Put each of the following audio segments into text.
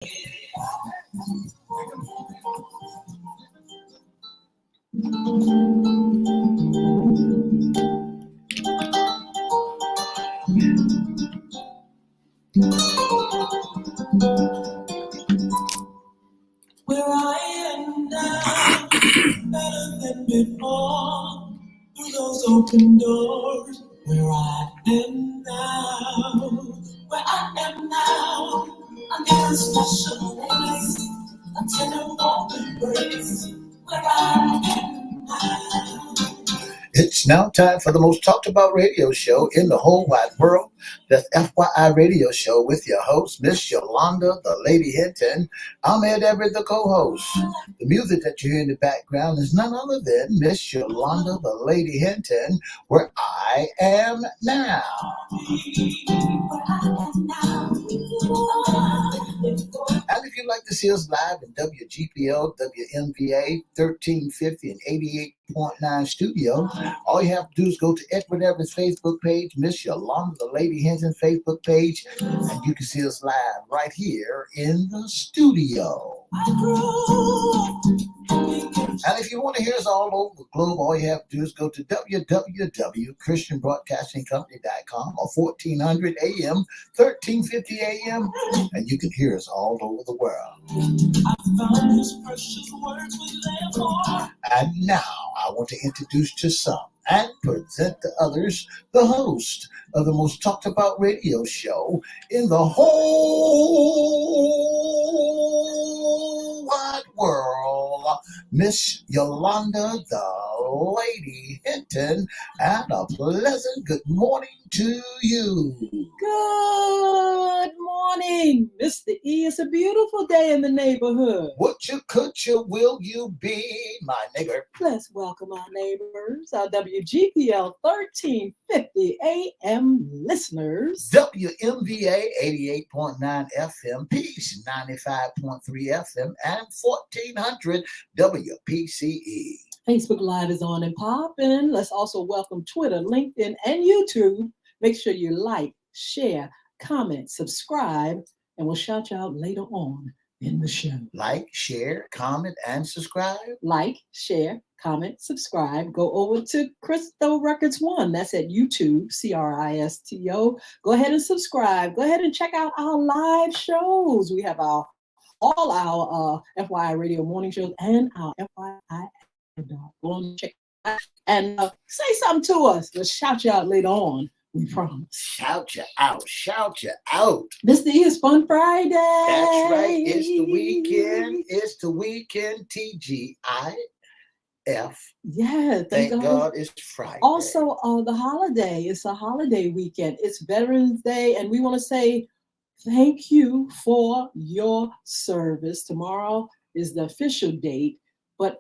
Where I am now, better than before, through those open doors. Where I am now, where I am now, I need a special place, a tender warm embrace. Where I am now. It's now time for the most talked about radio show in the whole wide world. That's FYI Radio Show with your host, Miss Yolanda, the Lady Hinton. I'm Ed Everett, the co-host. The music that you hear in the background is none other than Miss Yolanda, the Lady Hinton, Where I Am Now. And if you'd like to see us live in WGPL, WMVA, 1350 and 88.9 studio, all you have to do is go to Edward Everett's Facebook page, Miss Yolanda, the Lady Hinton Facebook page, and you can see us live right here in the studio. And if you want to hear us all over the globe, all you have to do is go to www.christianbroadcastingcompany.com or 1400 AM, 1350 AM, and you can hear us all over the world. And now I want to introduce to some and present to others the host of the most talked about radio show in the whole wide world, Miss Yolanda, the Lady Hinton, and a pleasant good morning to you. Good morning, Mr. E. It's a beautiful day in the neighborhood. What you could you will you be, my nigger? Let's welcome our neighbors, our WGPL 1350 AM listeners. WMVA 88.9 FM, Peace 95.3 FM, and 1400 WPCE. Facebook Live is on and popping. Let's also welcome Twitter, LinkedIn, and YouTube. Make sure you like, share, comment, subscribe, and we'll shout you out later on in the show. Like, share, comment, and subscribe. Like, share, comment, subscribe. Go over to Cristo Records 1. That's at YouTube, CRISTO. Go ahead and subscribe. Go ahead and check out our live shows. We have all our FYI Radio morning shows and our FYI. Go on and check it out. And say something to us. We'll shout you out later on. We promise. Shout you out. Shout you out. This is Fun Friday. That's right. It's the weekend. It's the weekend. TGIF. Yeah. Thank God it's Friday. Also, the holiday. It's a holiday weekend. It's Veterans Day. And we want to say thank you for your service. Tomorrow is the official date. But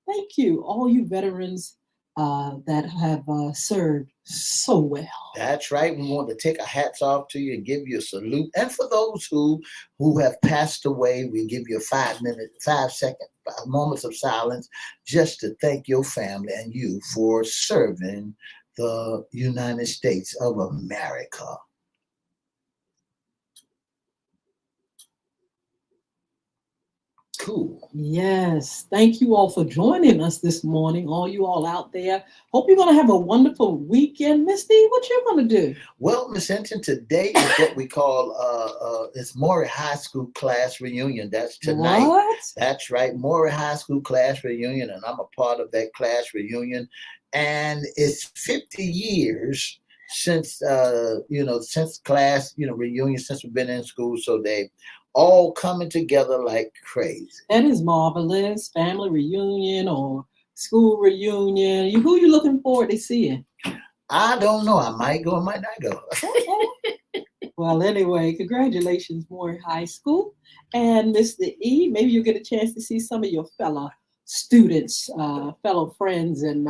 thank you, all you veterans that have served so well. That's right. We want to take our hats off to you and give you a salute. And for those who have passed away, we give you a 5 moments of silence just to thank your family and you for serving the United States of America. Cool. Yes. Thank you all for joining us this morning, all you all out there. Hope you're going to have a wonderful weekend. Miss D, what you going to do? Well, Miss Hinton, today is what we call it's Maury High School class reunion. That's tonight. What? That's right. Maury High School class reunion, and I'm a part of that class reunion. And it's 50 years since since class reunion, since we've been in school. So they all coming together like crazy. That is marvelous. Family reunion or school reunion. Who you looking forward to seeing? I don't know. I might go, I might not go. Well, anyway, congratulations, Maury High School. And Mr. E, maybe you'll get a chance to see some of your fellow students, fellow friends, and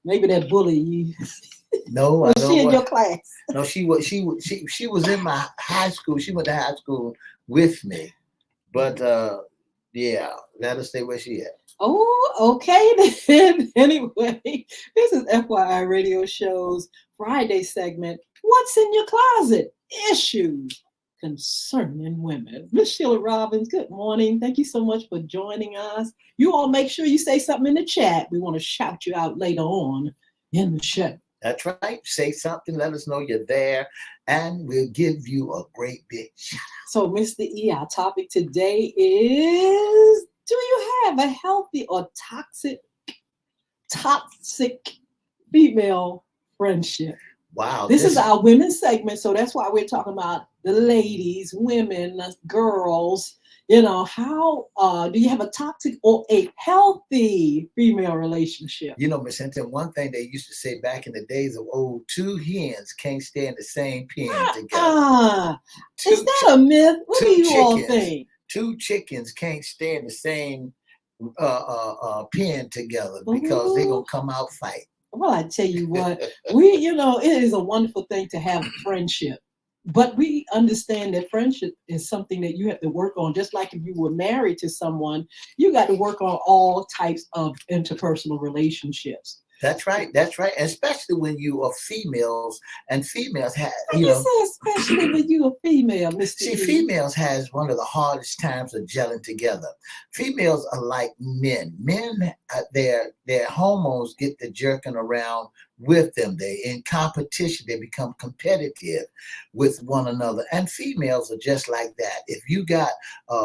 maybe that bully you. No, I don't. Was she in your class? No, she was in my high school. She went to high school with me, but yeah, let her stay where she at. Oh, okay then. Anyway, this is FYI Radio Show's Friday segment. What's in your closet? Issues, concerning women. Miss Sheila Robbins, good morning. Thank you so much for joining us. You all make sure you say something in the chat. We want to shout you out later on in the show. That's right. Say something. Let us know you're there, and we'll give you a great big shout out. So, Mr. E, our topic today is: do you have a healthy or toxic female friendship? Wow. This is our women's segment, so that's why we're talking about the ladies, women, girls. How do you have a toxic or a healthy female relationship? Miss Hinton, one thing they used to say back in the days of old, two hens can't stay in the same pen together. Is that a myth? What do you all think? Two chickens can't stay in the same pen together because they're going to come out fight. Well, I tell you what, it is a wonderful thing to have friendship. But we understand that friendship is something that you have to work on. Just like if you were married to someone, you got to work on all types of interpersonal relationships. That's right. That's right. Especially when you are females, and females have, especially when you are female, Mr. See, females has one of the hardest times of gelling together. Females are like men. Men, their hormones get the jerking around with them. They in competition. They become competitive with one another. And females are just like that. If you got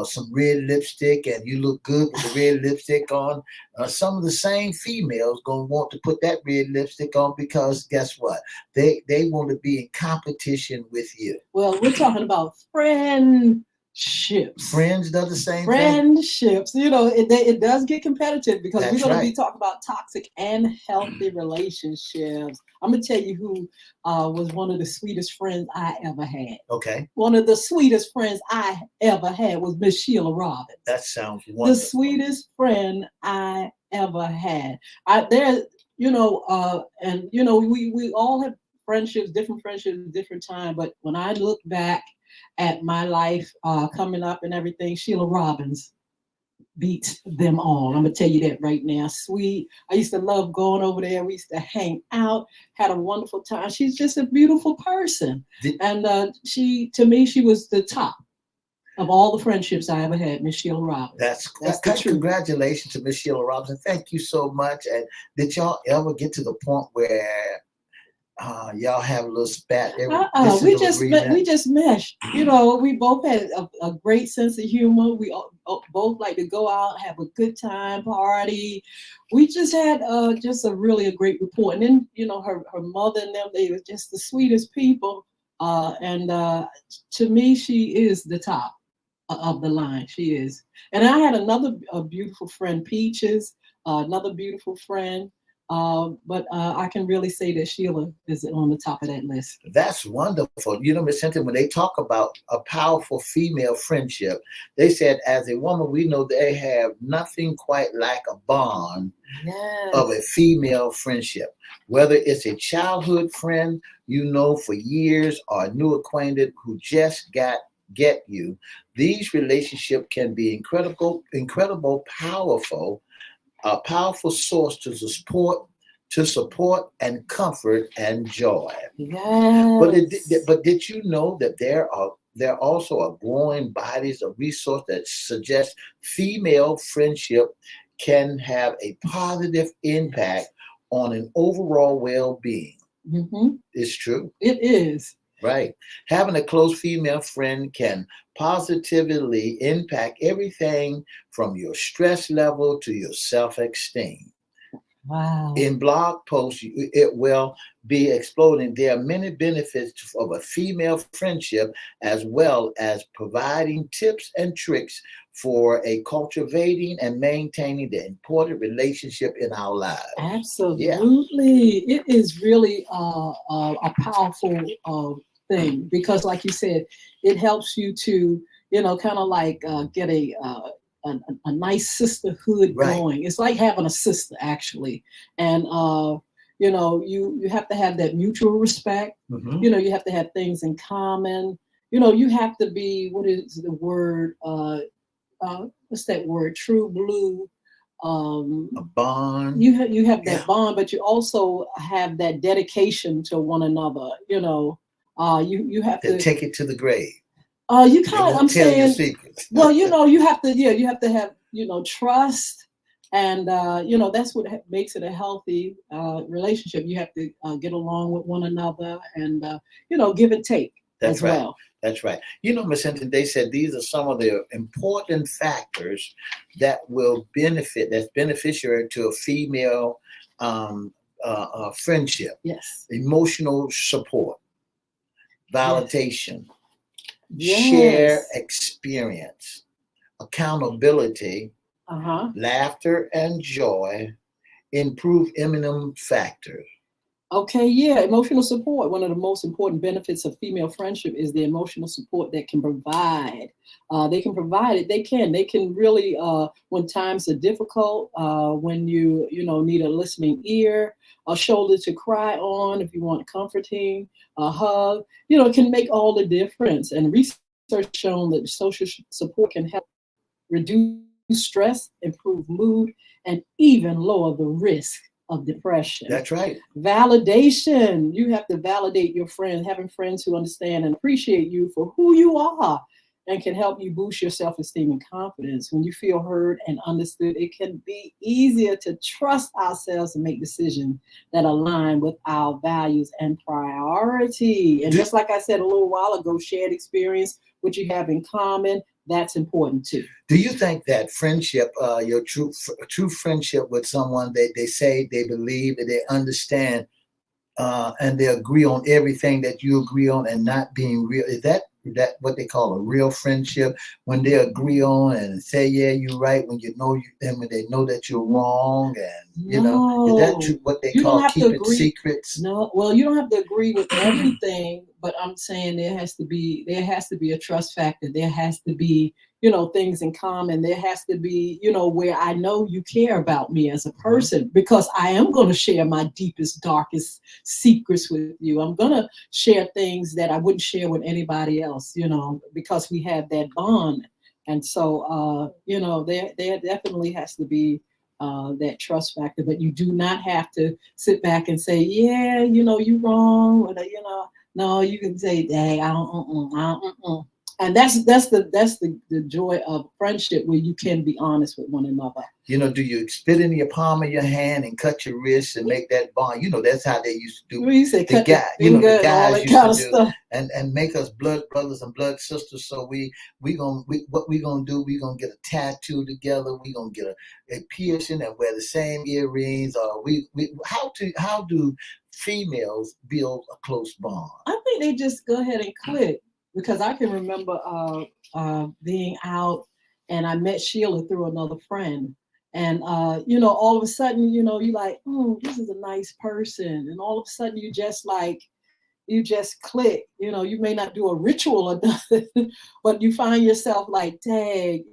some red lipstick and you look good with the red lipstick on, some of the same females gonna want to put that red lipstick on because guess what? They want to be in competition with you. Well, we're talking about friendships. Friends do the same friendships. thing. It does get competitive because That's we're going right. to be talking about toxic and healthy relationships. I'm going to tell you who was one of the sweetest friends I ever had. Okay. One of the sweetest friends I ever had was Miss Sheila Robbins. That sounds wonderful. The sweetest friend I ever had. We all have friendships, different time. But when I look back at my life coming up and everything, Sheila Robbins beats them all. I'm gonna tell you that right now. Sweet. I used to love going over there. We used to hang out, had a wonderful time. She's just a beautiful person. And she was the top of all the friendships I ever had, Miss Sheila Robbins. That's the truth. Congratulations to Miss Sheila Robbins. Thank you so much. And did y'all ever get to the point where y'all have a little spat? We just meshed. We both had a great sense of humor. We both like to go out, have a good time, party. We just had just a great rapport. And then her mother and them, they were just the sweetest people. And to me, she is the top of the line. She is. And I had another beautiful friend, Peaches, another beautiful friend. But I can really say that Sheila is on the top of that list. That's wonderful. Ms. Hinton, when they talk about a powerful female friendship, they said, as a woman, we know they have nothing quite like a bond of a female friendship. Whether it's a childhood friend for years or a new acquaintance who just get you, these relationships can be incredible, powerful. A powerful source to support and comfort and joy. Yes. But did you know that there are also a growing bodies of resource that suggest female friendship can have a positive impact on an overall well-being? Mm-hmm. It's true. It is. Right. Having a close female friend can positively impact everything from your stress level to your self-esteem. Wow. In blog posts, it will be exploding. There are many benefits of a female friendship, as well as providing tips and tricks for cultivating and maintaining the important relationship in our lives. Absolutely. Yeah. It is really a powerful thing because, like you said, it helps you to, kind of like get a nice sisterhood going. It's like having a sister, actually. And, you have to have that mutual respect. Mm-hmm. You have to have things in common. You have to be, what is the word? What's that word? True blue. A bond. You have that bond, but you also have that dedication to one another. You have to take it to the grave. You They kind of, won't I'm tell your saying, secrets. well, you have to, yeah, you have to have, trust. And, that's what makes it a healthy relationship. You have to get along with one another and, give and take That's as right. well. That's right. Miss Hinton, they said these are some of the important factors that will that's beneficiary to a female friendship. Yes. Emotional support, Yes. validation, share Yes. experience, accountability, laughter and joy, improve immunity factors. Okay, yeah, emotional support. One of the most important benefits of female friendship is the emotional support that can provide. They can provide it. They can. They can really, when times are difficult, when you need a listening ear, a shoulder to cry on, if you want comforting, a hug, it can make all the difference. And research shown that social support can help reduce stress, improve mood, and even lower the risk of depression. That's right. Validation. You have to validate your friends, having friends who understand and appreciate you for who you are and can help you boost your self-esteem and confidence. When you feel heard and understood, it can be easier to trust ourselves and make decisions that align with our values and priority. And just like I said a little while ago, shared experience, what you have in common, that's important too. Do you think that friendship, your true friendship with someone, they say they believe that they understand and they agree on everything that you agree on and not being real? Is that what they call a real friendship, when they agree on and say, yeah, you're right, when and when they know that you're wrong, and is that what they call keeping secrets? No, well, you don't have to agree with everything, but I'm saying there has to be a trust factor. There has to be things in common. There has to be where I know you care about me as a person, because I am going to share my deepest, darkest secrets with you. I'm going to share things that I wouldn't share with anybody else, because we have that bond. And so there definitely has to be that trust factor, but you do not have to sit back and say, yeah, you wrong, or no, you can say, dang, I don't. And that's the joy of friendship, where you can be honest with one another. Do you spit in your palm of your hand and cut your wrist and make that bond? That's how they used to do. You say cut the guys used to do, and make us blood brothers and blood sisters. So what we gonna do? We gonna get a tattoo together. We gonna get a piercing and wear the same earrings. Or how do females build a close bond? I think they just go ahead and click. Because I can remember being out, and I met Sheila through another friend. And, all of a sudden, you're like, this is a nice person. And all of a sudden, you just click. You may not do a ritual or nothing, but you find yourself like, dang,